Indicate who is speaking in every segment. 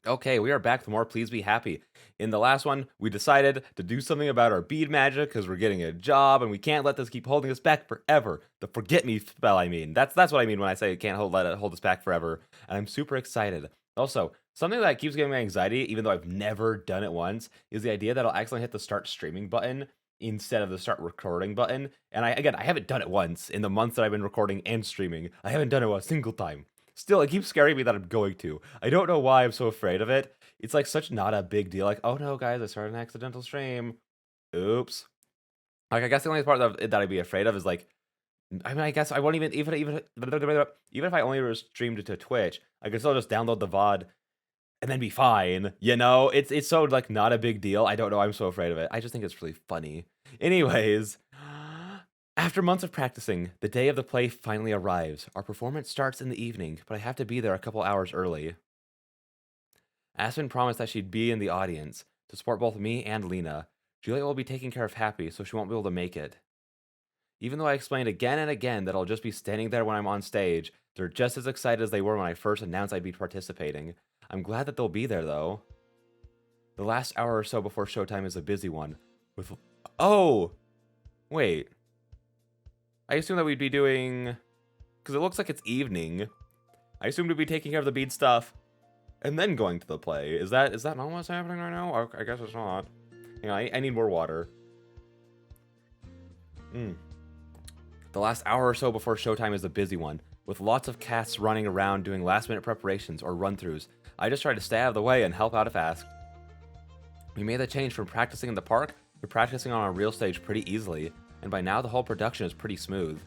Speaker 1: Okay, we are back with more Please Be Happy. In the last one, we decided to do something about our bead magic because we're getting a job and we can't let this keep holding us back forever. The forget me spell, I mean. That's what I mean when I say it can't let it hold us back forever. And I'm super excited. Also, something that keeps giving me anxiety, even though I've never done it once, is the idea that I'll accidentally hit the start streaming button instead of the start recording button. And I haven't done it once in the months that I've been recording and streaming. I haven't done it a single time. Still, it keeps scaring me that I'm going to. I don't know why I'm so afraid of it. It's like such not a big deal. Like, oh no, guys, I started an accidental stream. Oops. Like, I guess the only part that I'd be afraid of is like, I mean, I guess I won't even if I only streamed it to Twitch, I could still just download the VOD and then be fine. You know, it's so like not a big deal. I don't know. I'm so afraid of it. I just think it's really funny. Anyways, after months of practicing, the day of the play finally arrives. Our performance starts in the evening, but I have to be there a couple hours early. Aspen promised that she'd be in the audience to support both me and Lena. Juliet will be taking care of Happy, so she won't be able to make it. Even though I explained again and again that I'll just be standing there when I'm on stage, they're just as excited as they were when I first announced I'd be participating. I'm glad that they'll be there, though. The last hour or so before showtime is a busy one. Oh! Wait. I assume that we'd be doing... Because it looks like it's evening. I assumed we'd be taking care of the bead stuff and then going to the play. Is that not what's happening right now? I guess it's not. You know, I need more water. The last hour or so before showtime is a busy one, with lots of cats running around doing last-minute preparations or run-throughs. I just try to stay out of the way and help out if asked. We made the change from practicing in the park to practicing on a real stage pretty easily, and by now the whole production is pretty smooth.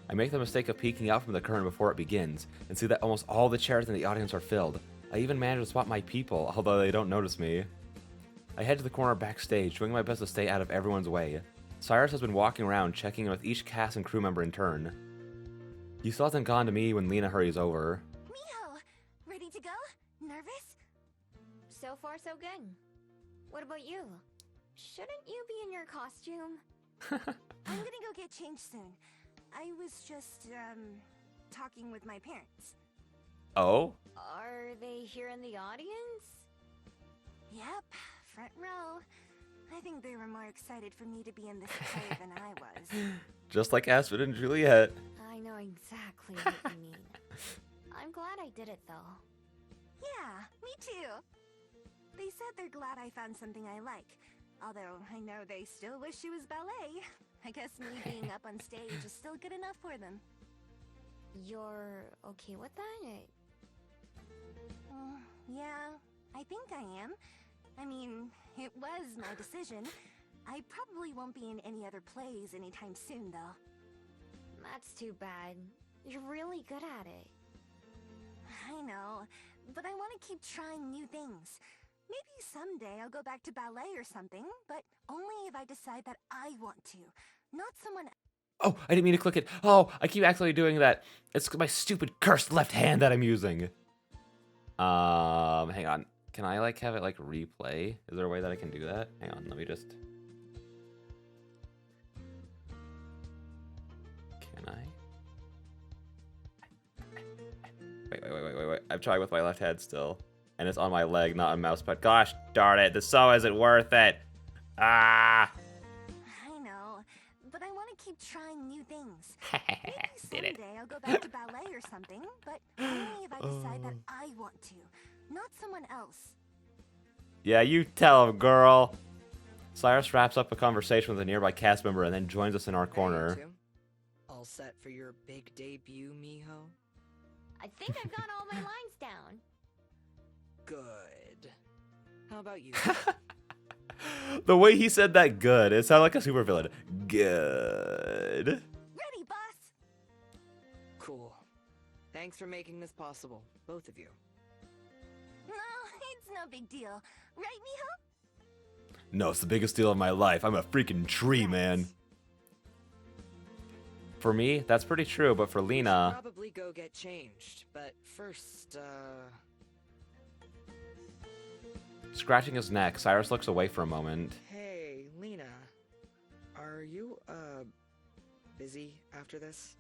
Speaker 1: I make the mistake of peeking out from the curtain before it begins, and see that almost all the chairs in the audience are filled. I even manage to spot my people, although they don't notice me. I head to the corner backstage, doing my best to stay out of everyone's way. Cyrus has been walking around, checking in with each cast and crew member in turn. He still hasn't gone to me when Lena hurries over.
Speaker 2: Miho! Ready to go? Nervous? So far, so good. What about you? Shouldn't you be in your costume? I'm gonna go get changed soon. I was just, talking with my parents.
Speaker 1: Oh?
Speaker 2: Are they here in the audience? Yep, front row. I think they were more excited for me to be in this play than I was.
Speaker 1: Just like Aspen and Juliet.
Speaker 2: I know exactly what you mean. I'm glad I did it, though. Yeah, me too. They said they're glad I found something I like. Although, I know they still wish it was ballet. I guess me being up on stage is still good enough for them. You're okay with that? Yeah, I think I am. I mean, it was my decision. I probably won't be in any other plays anytime soon, though. That's too bad. You're really good at it. I know, but I want to keep trying new things. Maybe someday I'll go back to ballet or something, but only if I decide that I want to, not someone else.
Speaker 1: Oh, I didn't mean to click it. Oh, I keep actually doing that. It's my stupid cursed left hand that I'm using. Hang on. Can I like have it like replay? Is there a way that I can do that? Hang on, let me just... Can I? Wait. I'm trying with my left hand still. And it's on my leg, not on mouse pad. Gosh darn it, this so isn't worth it. Ah!
Speaker 2: I know, but I want to keep trying new things.
Speaker 1: Did
Speaker 2: Maybe
Speaker 1: it.
Speaker 2: someday I'll go back to ballet or something, but only if I decide that I want to, not someone else.
Speaker 1: Yeah, you tell him, girl. Cyrus wraps up a conversation with a nearby cast member and then joins us in our corner.
Speaker 3: Hey, Tim. All set for your big debut, Miho?
Speaker 2: I think I've got all my lines down.
Speaker 3: Good. How about you?
Speaker 1: The way he said that good, it sounded like a supervillain. Good.
Speaker 2: Ready, boss!
Speaker 3: Cool. Thanks for making this possible, both of you.
Speaker 2: No, it's no big deal. Right, Miho?
Speaker 1: No, it's the biggest deal of my life. I'm a freaking tree, man. For me, that's pretty true, but for Lena...
Speaker 3: Probably go get changed, but first,
Speaker 1: Scratching his neck, Cyrus looks away for a moment.
Speaker 3: Hey, Lena. Are you, busy after this?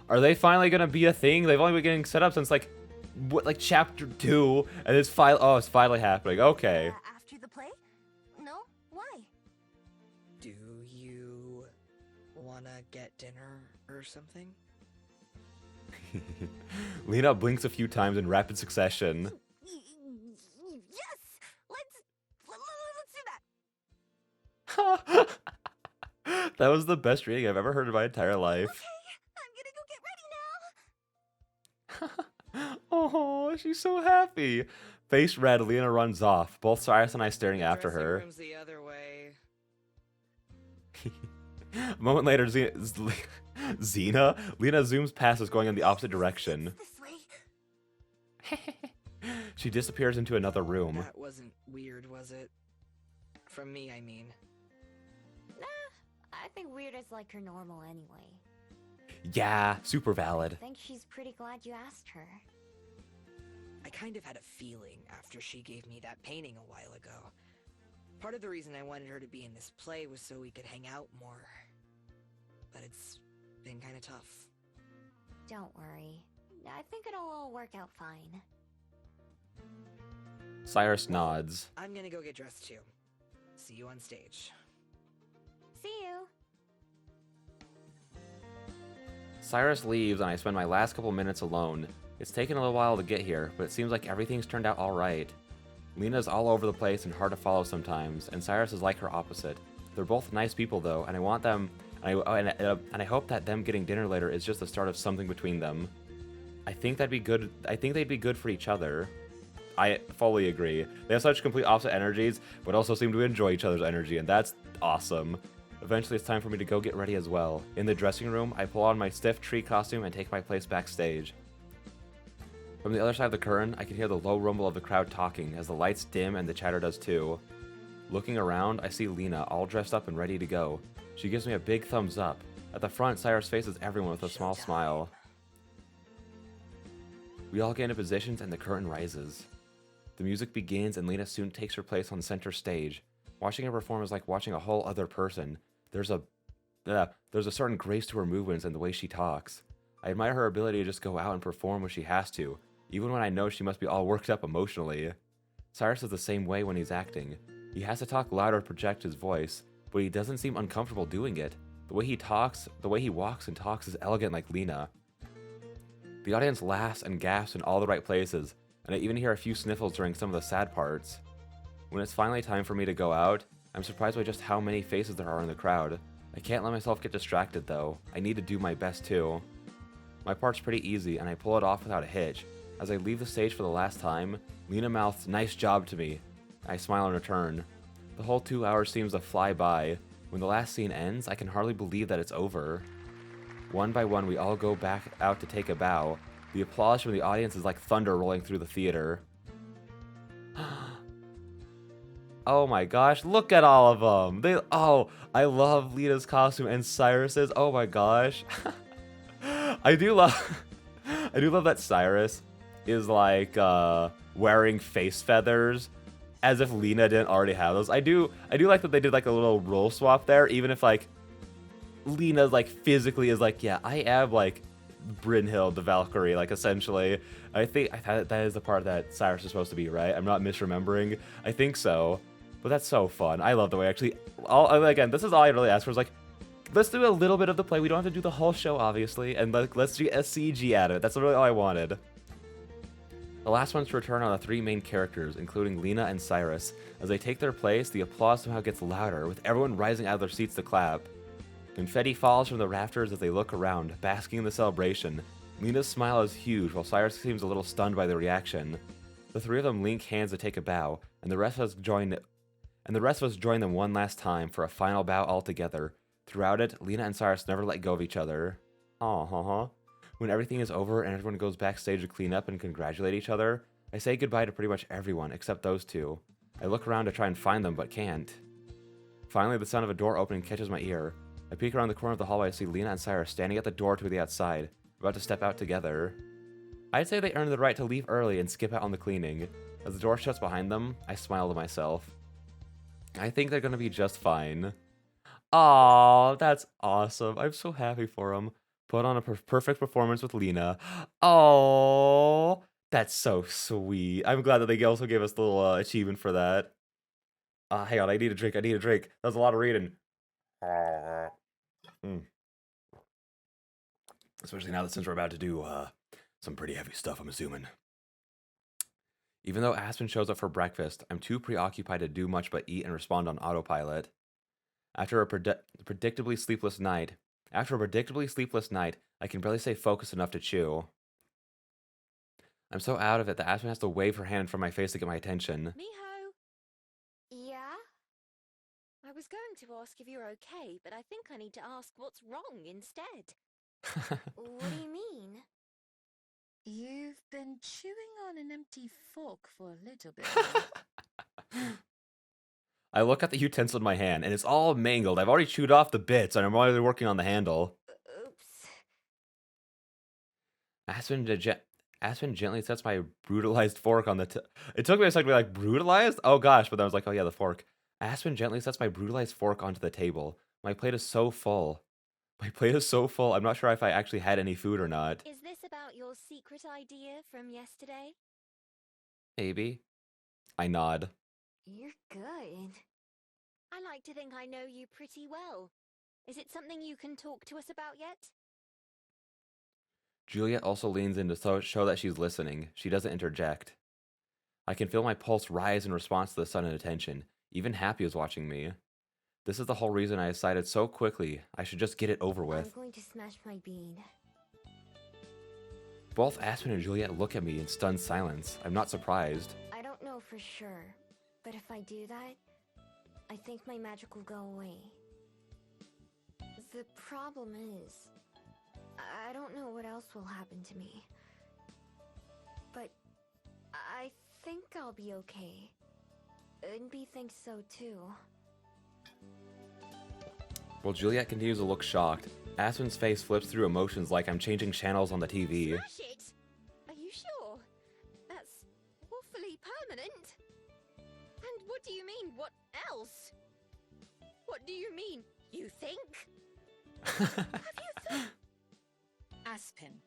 Speaker 1: Are they finally gonna be a thing? They've only been getting set up since, like, what, like chapter 2, and it's finally happening. Okay.
Speaker 2: After the play? No? Why?
Speaker 3: Do you wanna get dinner or something?
Speaker 1: Lena blinks a few times in rapid succession.
Speaker 2: Yes! Let's do that!
Speaker 1: That was the best reading I've ever heard in my entire life.
Speaker 2: Okay, I'm gonna go get ready now!
Speaker 1: Oh, she's so happy. Face red, Lena runs off, both Cyrus and I staring after
Speaker 3: Dressing
Speaker 1: her.
Speaker 3: room's the other way.
Speaker 1: A moment later, Xena? Lena zooms past us going in the opposite direction.
Speaker 2: This way.
Speaker 1: She disappears into another room.
Speaker 3: That wasn't weird, was it? From me, I mean.
Speaker 2: Nah, I think weird is like her normal anyway.
Speaker 1: Yeah, super valid.
Speaker 2: I think she's pretty glad you asked her.
Speaker 3: I kind of had a feeling after she gave me that painting a while ago. Part of the reason I wanted her to be in this play was so we could hang out more. But it's been kind of tough.
Speaker 2: Don't worry. I think it'll all work out fine.
Speaker 1: Cyrus nods.
Speaker 3: I'm gonna go get dressed too. See you on stage.
Speaker 2: See you.
Speaker 1: Cyrus leaves and I spend my last couple minutes alone. It's taken a little while to get here, but it seems like everything's turned out alright. Lena's all over the place and hard to follow sometimes, and Cyrus is like her opposite. They're both nice people though, and I want them, and I hope that them getting dinner later is just the start of something between them. I think they'd be good for each other. I fully agree. They have such complete opposite energies, but also seem to enjoy each other's energy, and that's awesome. Eventually, it's time for me to go get ready as well. In the dressing room, I pull on my stiff tree costume and take my place backstage. From the other side of the curtain, I can hear the low rumble of the crowd talking as the lights dim and the chatter does too. Looking around, I see Lena all dressed up and ready to go. She gives me a big thumbs up. At the front, Cyrus faces everyone with a small smile. We all get into positions and the curtain rises. The music begins and Lena soon takes her place on center stage. Watching her perform is like watching a whole other person. There's a certain grace to her movements and the way she talks. I admire her ability to just go out and perform when she has to, even when I know she must be all worked up emotionally. Cyrus is the same way when he's acting. He has to talk louder to project his voice, but he doesn't seem uncomfortable doing it. The way he walks and talks is elegant like Lena. The audience laughs and gasps in all the right places, and I even hear a few sniffles during some of the sad parts. When it's finally time for me to go out, I'm surprised by just how many faces there are in the crowd. I can't let myself get distracted though. I need to do my best too. My part's pretty easy and I pull it off without a hitch. As I leave the stage for the last time, Lena mouths "nice job" to me. I smile in return. The whole 2 hours seems to fly by. When the last scene ends, I can hardly believe that it's over. One by one, we all go back out to take a bow. The applause from the audience is like thunder rolling through the theater. Oh my gosh, look at all of them. I love Lena's costume and Cyrus's. Oh my gosh. I do love that Cyrus is like wearing face feathers as if Lena didn't already have those. I do like that they did like a little role swap there, even if like Lena like physically is like, yeah, I am like Brynhild the Valkyrie, like essentially. I think that is the part that Cyrus is supposed to be, right? I'm not misremembering. I think so. But that's so fun. I love the way actually. Again, this is all I really asked for. Is like, let's do a little bit of the play. We don't have to do the whole show, obviously, and let's do a CG out of it. That's really all I wanted. The last ones to return are the three main characters, including Lena and Cyrus. As they take their place, the applause somehow gets louder, with everyone rising out of their seats to clap. Confetti falls from the rafters as they look around, basking in the celebration. Lena's smile is huge, while Cyrus seems a little stunned by the reaction. The three of them link hands to take a bow, and the rest of us join them one last time for a final bow all together. Throughout it, Lena and Cyrus never let go of each other. When everything is over and everyone goes backstage to clean up and congratulate each other, I say goodbye to pretty much everyone except those two. I look around to try and find them, but can't. Finally, the sound of a door opening catches my ear. I peek around the corner of the hallway to see Lena and Cyrus standing at the door to the outside, about to step out together. I'd say they earned the right to leave early and skip out on the cleaning. As the door shuts behind them, I smile to myself. I think they're gonna be just fine. Aww, that's awesome. I'm so happy for them. Put on a perfect performance with Lena. Aww, That's so sweet. I'm glad that they also gave us the little achievement for that. Hang on, I need a drink. I need a drink. That was a lot of reading. Mm. Especially now that since we're about to do some pretty heavy stuff, I'm assuming. Even though Aspen shows up for breakfast, I'm too preoccupied to do much but eat and respond on autopilot. After a predictably sleepless night, I can barely stay focused enough to chew. I'm so out of it that Aspen has to wave her hand from my face to get my attention.
Speaker 2: Miho! Yeah? I was going to ask if you're okay, but I think I need to ask what's wrong instead. What do you mean?
Speaker 4: You've been chewing on an empty fork for a little bit now.
Speaker 1: I look at the utensil in my hand, and it's all mangled. I've already chewed off the bits, and I'm already working on the handle.
Speaker 2: Oops.
Speaker 1: Aspen gently sets my brutalized fork on the It took me a second to be like, brutalized? Oh gosh, but then I was like, oh yeah, the fork. Aspen gently sets my brutalized fork onto the table. My plate is so full. I'm not sure if I actually had any food or not.
Speaker 2: Is this about your secret idea from yesterday?
Speaker 1: Maybe. I nod.
Speaker 2: You're good. I like to think I know you pretty well. Is it something you can talk to us about yet?
Speaker 1: Juliet also leans in to show that she's listening. She doesn't interject. I can feel my pulse rise in response to the sudden attention. Even Happy is watching me. This is the whole reason I decided so quickly I should just get it over with.
Speaker 2: I'm going to smash my bean.
Speaker 1: Both Aspen and Juliet look at me in stunned silence. I'm not surprised.
Speaker 2: I don't know for sure, but if I do that, I think my magic will go away. The problem is, I don't know what else will happen to me. But I think I'll be okay. And B thinks so too.
Speaker 1: While Juliet continues to look shocked, Aspen's face flips through emotions like I'm changing channels on the TV.
Speaker 2: Smash it! Are you sure? That's awfully permanent. And what do you mean, what else? What do you mean, you think? Have you thought?
Speaker 4: Aspen.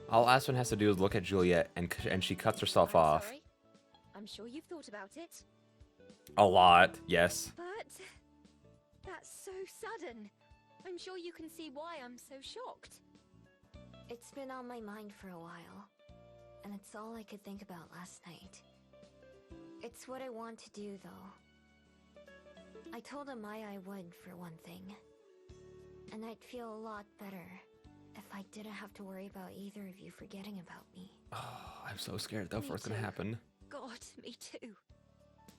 Speaker 1: All Aspen has to do is look at Juliet, and she cuts herself
Speaker 2: I'm
Speaker 1: off.
Speaker 2: sorry. I'm sure you've thought about it.
Speaker 1: A lot, yes.
Speaker 2: But that's so sudden. I'm sure you can see why I'm so shocked. It's been on my mind for a while, and it's all I could think about last night. It's what I want to do, though. I told Amaya I would, for one thing. And I'd feel a lot better if I didn't have to worry about either of you forgetting about me.
Speaker 1: Oh, I'm so scared though
Speaker 2: Me
Speaker 1: for what's gonna
Speaker 2: too.
Speaker 1: happen.
Speaker 2: God, me too.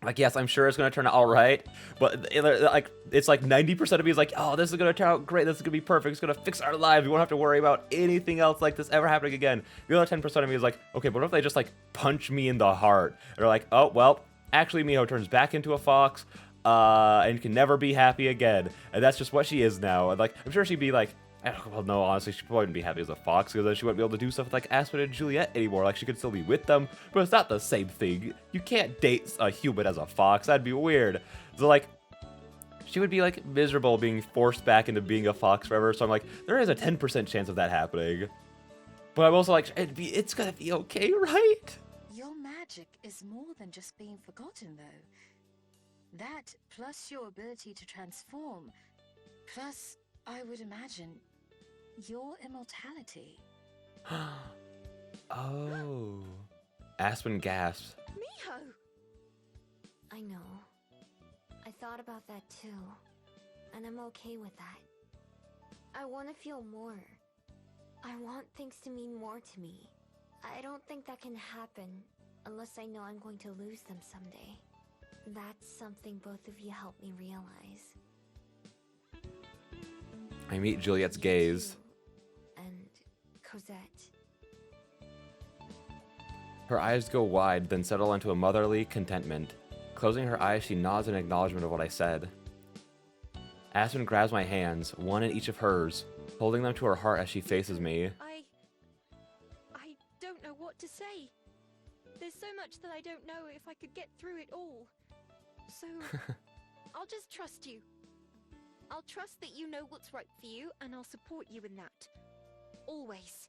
Speaker 1: Like, yes, I'm sure it's gonna turn out all right, but it's like 90% of me is like, oh, this is gonna turn out great. This is gonna be perfect. It's gonna fix our lives. We won't have to worry about anything else like this ever happening again. The other 10% of me is like, okay, but what if they just like punch me in the heart? And they're like, oh well, actually, Miho turns back into a fox, and can never be happy again, and that's just what she is now. And like, I'm sure she'd be like, well, no, honestly, she probably wouldn't be happy as a fox, because then she wouldn't be able to do stuff with, like, Aspen and Juliet anymore. Like, she could still be with them, but it's not the same thing. You can't date a human as a fox. That'd be weird. So, like, she would be, like, miserable being forced back into being a fox forever. So I'm like, there is a 10% chance of that happening. But I'm also like, it's gonna be okay, right?
Speaker 4: Your magic is more than just being forgotten, though. That, plus your ability to transform, plus, I would imagine, your immortality.
Speaker 1: Oh. Aspen gasps.
Speaker 2: Miho! I know. I thought about that too. And I'm okay with that. I want to feel more. I want things to mean more to me. I don't think that can happen unless I know I'm going to lose them someday. That's something both of you helped me realize.
Speaker 1: I meet Juliet's
Speaker 2: You
Speaker 1: gaze.
Speaker 2: too. And Cosette.
Speaker 1: Her eyes go wide, then settle into a motherly contentment. Closing her eyes, she nods in acknowledgement of what I said. Aspen grabs my hands, one in each of hers, holding them to her heart as she faces me.
Speaker 2: I don't know what to say. There's so much that I don't know if I could get through it all. So, I'll just trust you. I'll trust that you know what's right for you, and I'll support you in that. Always.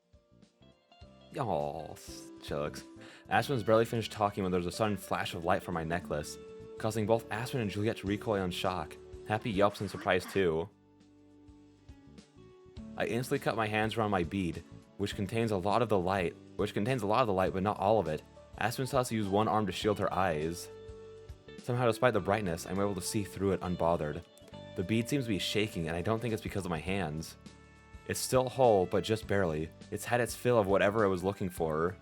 Speaker 1: Oh, shucks. Aspen's barely finished talking when there was a sudden flash of light from my necklace, causing both Aspen and Juliet to recoil in shock. Happy yelps in surprise too. I instantly cut my hands around my bead, which contains a lot of the light, but not all of it. Aspen still has to use one arm to shield her eyes. Somehow, despite the brightness, I'm able to see through it unbothered. The bead seems to be shaking, and I don't think it's because of my hands. It's still whole, but just barely. It's had its fill of whatever it was looking for.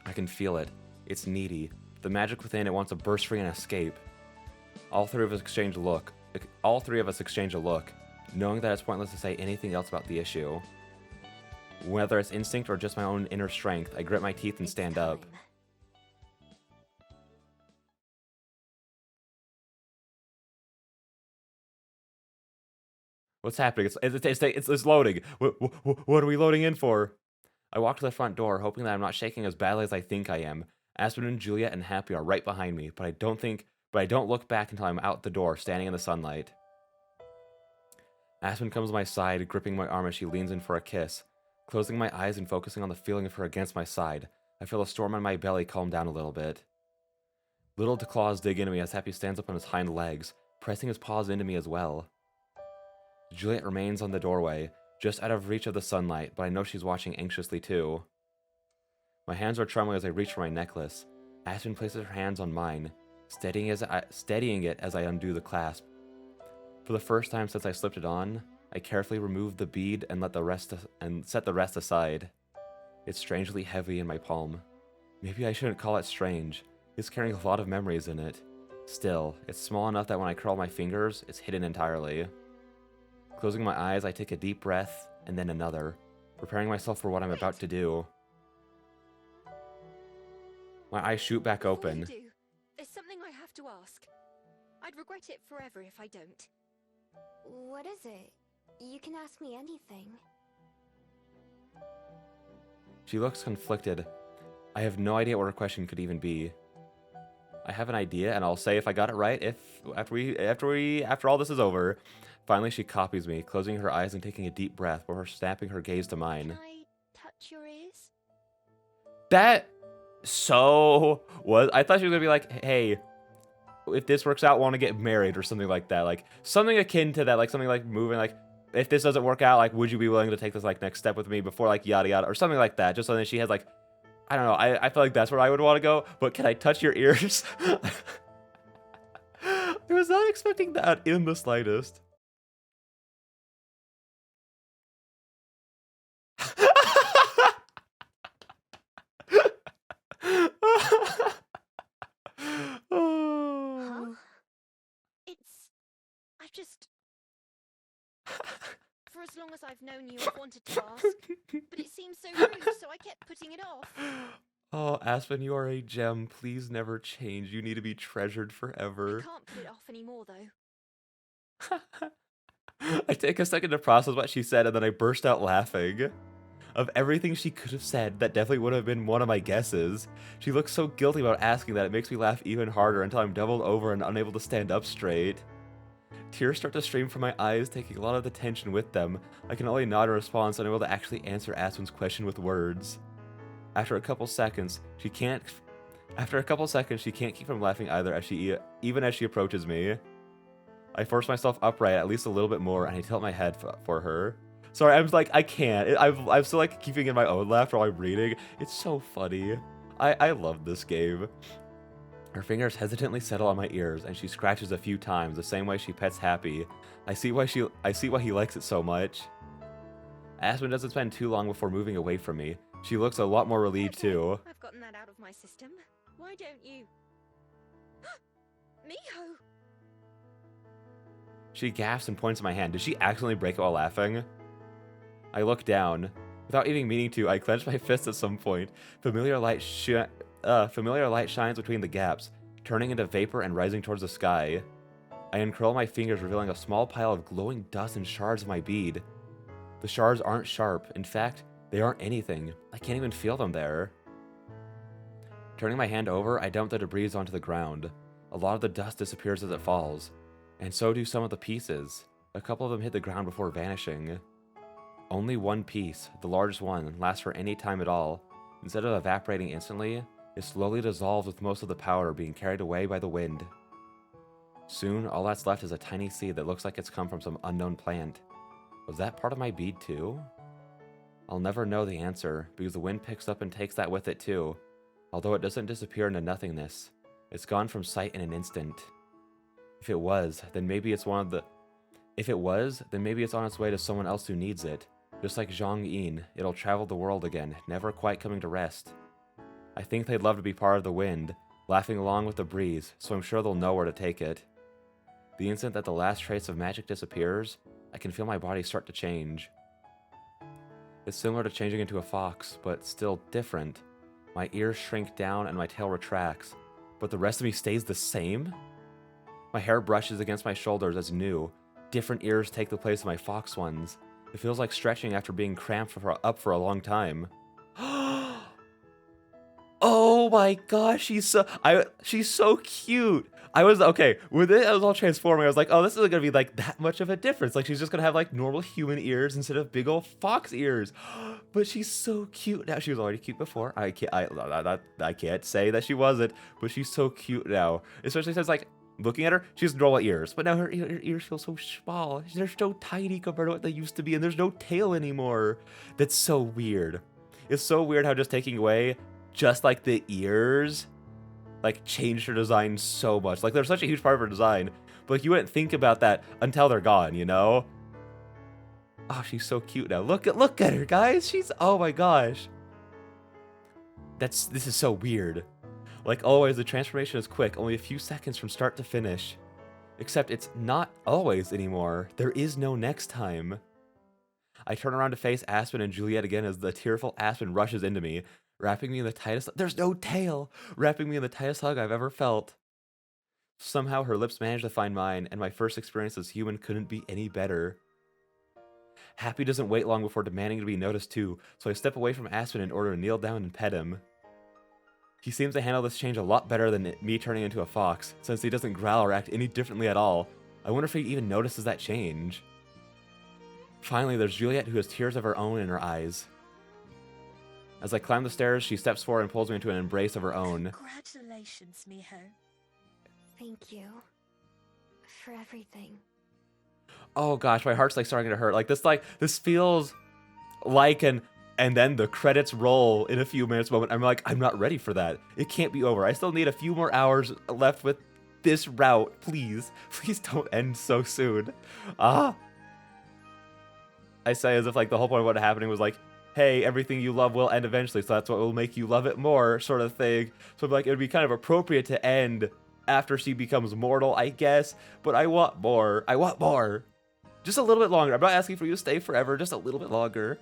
Speaker 1: I can feel it. It's needy. The magic within it wants to burst free and escape. All three of us exchange a look, knowing that it's pointless to say anything else about the issue. Whether it's instinct or just my own inner strength, I grit my teeth and stand up. What's happening? It's loading. What are we loading in for? I walk to the front door, hoping that I'm not shaking as badly as I think I am. Aspen and Juliet and Happy are right behind me, but I don't look back until I'm out the door, standing in the sunlight. Aspen comes to my side, gripping my arm as she leans in for a kiss. Closing my eyes and focusing on the feeling of her against my side, I feel a storm in my belly calm down a little bit. Little claws dig into me as Happy stands up on his hind legs, pressing his paws into me as well. Juliet remains on the doorway, just out of reach of the sunlight, but I know she's watching anxiously too. My hands are trembling as I reach for my necklace. Aspen places her hands on mine, steadying it as I undo the clasp. For the first time since I slipped it on, I carefully remove the bead and set the rest aside. It's strangely heavy in my palm. Maybe I shouldn't call it strange. It's carrying a lot of memories in it. Still, it's small enough that when I curl my fingers, it's hidden entirely. Closing my eyes, I take a deep breath, and then another, preparing myself for what I'm about to do. My eyes shoot back open.
Speaker 2: Before you do, there's something I have to ask. I'd regret it forever if I don't. What is it? You can ask me anything.
Speaker 1: She looks conflicted. I have no idea what her question could even be. I have an idea, and I'll say if I got it right after all this is over. Finally, she copies me, closing her eyes and taking a deep breath before snapping her gaze to mine.
Speaker 2: Can I touch your ears?
Speaker 1: I thought she was gonna be like, hey, if this works out, want to get married or something like that, like something akin to that, like something like moving, like if this doesn't work out, like would you be willing to take this like next step with me before like yada yada or something like that, just so that she has like, I don't know, I feel like that's where I would want to go. But can I touch your ears? I was not expecting that in the slightest.
Speaker 2: Huh? I've just... For as long as I've known you, I've wanted to ask, but it seems so rude, so I kept putting it off.
Speaker 1: Oh, Aspen, you are a gem. Please never change. You need to be treasured
Speaker 2: I
Speaker 1: forever.
Speaker 2: can't put it off anymore, though.
Speaker 1: I take a second to process what she said, and then I burst out laughing. Of everything she could have said, that definitely would have been one of my guesses. She looks so guilty about asking that it makes me laugh even harder until I'm doubled over and unable to stand up straight. Tears start to stream from my eyes, taking a lot of the tension with them. I can only nod in response, unable to actually answer Aspen's question with words. After a couple seconds, she can't keep from laughing either, even as she approaches me. I force myself upright at least a little bit more, and I tilt my head for her. Sorry, I'm like, I can't. I'm still like keeping in my own laugh while I'm reading. It's so funny. I love this game. Her fingers hesitantly settle on my ears, and she scratches a few times, the same way she pets Happy. I see why he likes it so much. Aspen doesn't spend too long before moving away from me. She looks a lot more relieved too.
Speaker 2: I've gotten that out of my system. Why don't you? Miho!
Speaker 1: She gasps and points at my hand. Did she accidentally break it while laughing? I look down. Without even meaning to, I clench my fist at some point. Familiar light shines between the gaps, turning into vapor and rising towards the sky. I uncurl my fingers, revealing a small pile of glowing dust and shards of my bead. The shards aren't sharp. In fact, they aren't anything. I can't even feel them there. Turning my hand over, I dump the debris onto the ground. A lot of the dust disappears as it falls, and so do some of the pieces. A couple of them hit the ground before vanishing. Only one piece, the largest one, lasts for any time at all. Instead of evaporating instantly, it slowly dissolves with most of the powder being carried away by the wind. Soon, all that's left is a tiny seed that looks like it's come from some unknown plant. Was that part of my bead too? I'll never know the answer, because the wind picks up and takes that with it too. Although it doesn't disappear into nothingness. It's gone from sight in an instant. If it was, then maybe it's on its way to someone else who needs it. Just like Zhang Yin, it'll travel the world again, never quite coming to rest. I think they'd love to be part of the wind, laughing along with the breeze, so I'm sure they'll know where to take it. The instant that the last trace of magic disappears, I can feel my body start to change. It's similar to changing into a fox, but still different. My ears shrink down and my tail retracts, but the rest of me stays the same? My hair brushes against my shoulders as new. Different ears take the place of my fox ones. It feels like stretching after being cramped up for a long time. Oh my gosh, she's so cute. Okay, when it was all transforming, I was like, oh, this isn't gonna be like that much of a difference. Like she's just gonna have like normal human ears instead of big old fox ears. But she's so cute now. She was already cute before. I can't say that she wasn't, but she's so cute now. Especially since like looking at her, she has normal ears, but now her ears feel so small. They're so tiny compared to what they used to be, and there's no tail anymore. That's so weird. It's so weird how just taking away just like the ears like changed her design so much. Like they're such a huge part of her design, but like, you wouldn't think about that until they're gone, you know? Oh, she's so cute now. Look at her, guys. Oh my gosh. This is so weird. Like always, the transformation is quick, only a few seconds from start to finish. Except it's not always anymore. There is no next time. I turn around to face Aspen and Juliet again as the tearful Aspen rushes into me, wrapping me in the tightest— there's no tail! Wrapping me in the tightest hug I've ever felt. Somehow her lips manage to find mine, and my first experience as human couldn't be any better. Happy doesn't wait long before demanding to be noticed too, so I step away from Aspen in order to kneel down and pet him. He seems to handle this change a lot better than me turning into a fox, since he doesn't growl or act any differently at all. I wonder if he even notices that change. Finally, there's Juliet, who has tears of her own in her eyes. As I climb the stairs, she steps forward and pulls me into an embrace of her own.
Speaker 4: Congratulations, Miho.
Speaker 2: Thank you for everything.
Speaker 1: Oh gosh, my heart's like starting to hurt. This feels like and then the credits roll in a few minutes moment. I'm like, I'm not ready for that. It can't be over. I still need a few more hours left with this route. Please don't end so soon. I say as if like the whole point of what happening was like, hey, everything you love will end eventually, so that's what will make you love it more, sort of thing. So like it would be kind of appropriate to end after she becomes mortal, I guess. But I want more. I want more. Just a little bit longer. I'm not asking for you to stay forever, just a little bit longer.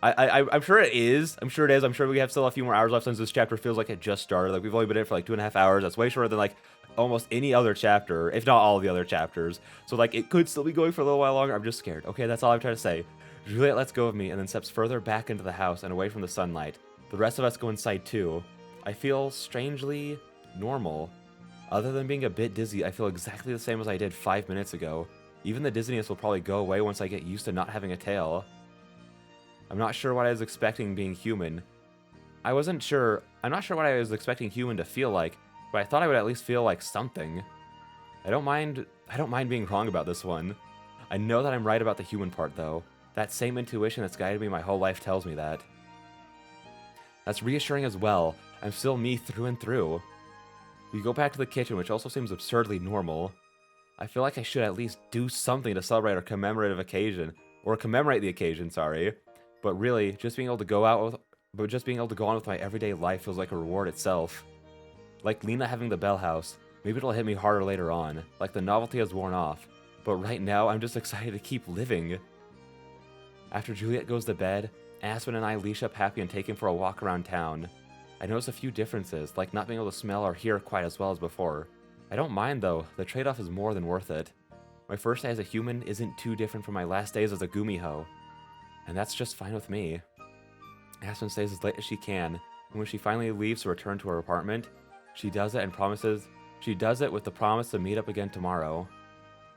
Speaker 1: I'm sure it is. I'm sure it is. I'm sure we have still a few more hours left since this chapter feels like it just started. Like we've only been in it for like 2.5 hours. That's way shorter than like almost any other chapter, if not all the other chapters. So like it could still be going for a little while longer. I'm just scared. Okay, that's all I'm trying to say. Juliet lets go of me and then steps further back into the house and away from the sunlight. The rest of us go inside too. I feel strangely normal. Other than being a bit dizzy, I feel exactly the same as I did 5 minutes ago. Even the dizziness will probably go away once I get used to not having a tail. I'm not sure what I was expecting being human. I'm not sure what I was expecting human to feel like, but I thought I would at least feel like something. I don't mind being wrong about this one. I know that I'm right about the human part though. That same intuition that's guided me my whole life tells me that. That's reassuring as well. I'm still me through and through. We go back to the kitchen, which also seems absurdly normal. I feel like I should at least do something to celebrate our commemorative occasion. Or commemorate the occasion, sorry. But really, just being able to go on with my everyday life feels like a reward itself. Like Lena having the Bell House, maybe it'll hit me harder later on. Like the novelty has worn off. But right now, I'm just excited to keep living. After Juliet goes to bed, Aspen and I leash up Happy and take him for a walk around town. I notice a few differences, like not being able to smell or hear quite as well as before. I don't mind though, the trade-off is more than worth it. My first day as a human isn't too different from my last days as a Gumiho. And that's just fine with me. Aspen stays as late as she can, and when she finally leaves to return to her apartment, she does it with the promise to meet up again tomorrow.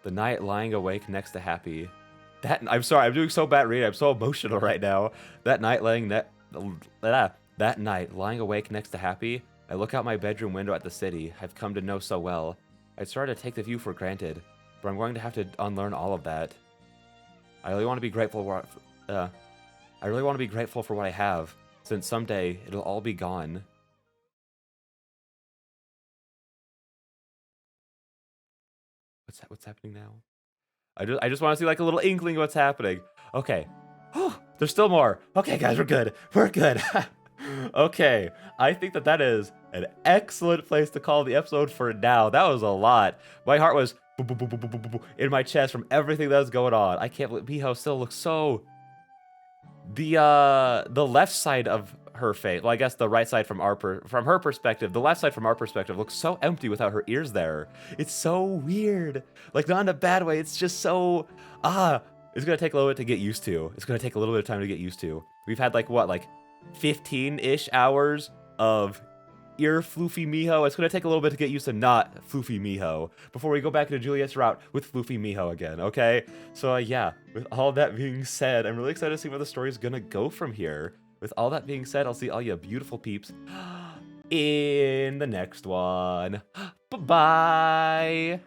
Speaker 1: The night lying awake next to Happy. I'm sorry, I'm doing so bad reading. I'm so emotional right now. That night that night lying awake next to Happy, I look out my bedroom window at the city I've come to know so well. I started to take the view for granted, but I'm going to have to unlearn all of that. I really want to be grateful for what I have, since someday it'll all be gone. What's happening now? I just want to see like a little inkling of what's happening. Okay. Oh, there's still more. Okay, guys, we're good. We're good. Okay, I think that is an excellent place to call the episode for now. That was a lot. My heart was in my chest from everything that was going on. I can't believe Miho still looks so... The left side of her face, well, I guess the right side from her perspective, the left side from our perspective looks so empty without her ears there. It's so weird. Like, not in a bad way. It's just so... It's gonna take a little bit to get used to. It's gonna take a little bit of time to get used to. We've had like, what, like 15-ish hours of ear floofy Miho. It's gonna take a little bit to get used to not floofy Miho before we go back to Juliet's route with floofy Miho again, okay? So yeah, with all that being said, I'm really excited to see where the story's gonna go from here. With all that being said, I'll see all you beautiful peeps in the next one. Bye-bye!